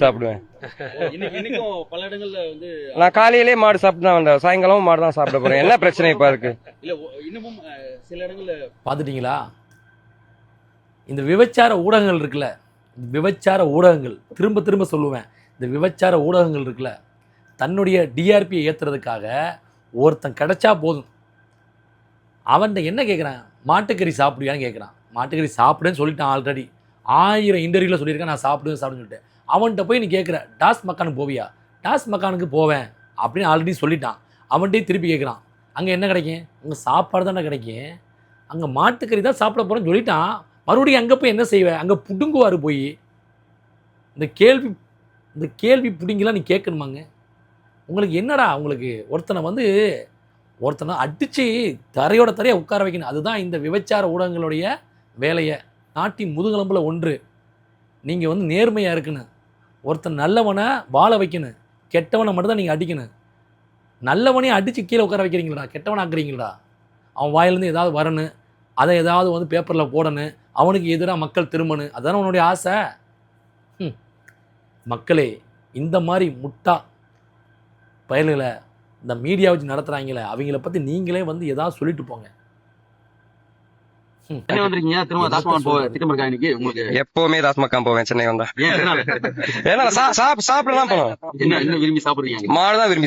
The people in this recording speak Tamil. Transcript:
சாப்பிடுவேன். இன்னைக்கும் பல இடங்கள்ல வந்து நான் காலையிலே மாடு சாப்பிட்டு தான் வந்தேன், சாயங்காலமும் மாடு தான் சாப்பிட போறேன். என்ன பிரச்சனை இப்ப இருக்கு? இல்ல இன்னமும் சில இடங்கள்ல பார்த்துட்டீங்களா? இந்த விபச்சார ஊடகங்கள் இருக்குல்ல, விபச்சார ஊடகங்கள் திரும்ப திரும்ப சொல்லுவேன், இந்த விபச்சார ஊடகங்கள் இருக்குல்ல, தன்னுடைய டிஆர்பியை ஏற்றுறதுக்காக ஒருத்தன் கிடைச்சா போதும், அவன்கிட்ட என்ன கேட்குறான், மாட்டுக்கறி சாப்பிடுவியான்னு கேட்குறான். மாட்டுக்கறி சாப்பிடுன்னு சொல்லிட்டான் ஆல்ரெடி, 1000 இன்டர்வியூவில் சொல்லியிருக்கேன் நான் சாப்பிடுவேன் சொல்லிட்டு. அவன்கிட்ட போய் நீ கேட்குற டாஸ் மக்கானுக்கு போவியா, டாஸ் மக்கானுக்கு போவேன் அப்படின்னு ஆல்ரெடி சொல்லிட்டான். அவன்கிட்டே திருப்பி கேட்குறான், அங்கே என்ன கிடைக்கும், அங்கே சாப்பாடு தானே கிடைக்கும், அங்கே மாட்டுக்கறி தான் சாப்பிட போகிறேன்னு சொல்லிட்டான். மறுபடியும் அங்கே போய் என்ன செய்வேன், அங்கே புடுங்குவார் போய். இந்த கேள்வி புடிங்கலாம் நீ கேட்கணுமாங்க? உங்களுக்கு என்னடா, உங்களுக்கு ஒருத்தனை அடித்து தரையோட தரையாக உட்கார வைக்கணும். அதுதான் இந்த விபச்சார ஊடகங்களுடைய வேலையை. நாட்டின் முதுகெலும்பில் ஒன்று. நீங்கள் வந்து நேர்மையாக இருக்கணும். ஒருத்தன் நல்லவனை வாழ வைக்கணும், கெட்டவனை மட்டும் தான் நீங்கள் அடிக்கணும். நல்லவனையும் அடித்து கீழே உட்கார வைக்கிறீங்களா, கெட்டவனை ஆக்குறீங்களா? அவன் வாயிலேருந்து ஏதாவது வரணும், அதை ஏதாவது வந்து பேப்பரில் போடணும், அவனுக்கு எதிராக மக்கள் திரும்பணும், அதுதானே உன்னுடைய ஆசை. மக்களே, இந்த மாதிரி முட்டா பயல்களை இந்த மீடியா வச்சு நடத்துகிறாங்களே, அவங்கள பற்றி நீங்களே வந்து ஏதாவது சொல்லிட்டு போங்க. சென்னை வந்திருக்கீங்க, திரும்ப தாஸ்மான் போக திட்டம் இருக்கா இன்னைக்கு உங்களுக்கு? எப்பவுமே தாஸ்மக்கான் போவேன் சென்னை வந்தா. ஏன்னா சாப்பிட தான் போனோம். என்ன விரும்பி சாப்பிடுறீங்க? மாடு தான் விரும்பி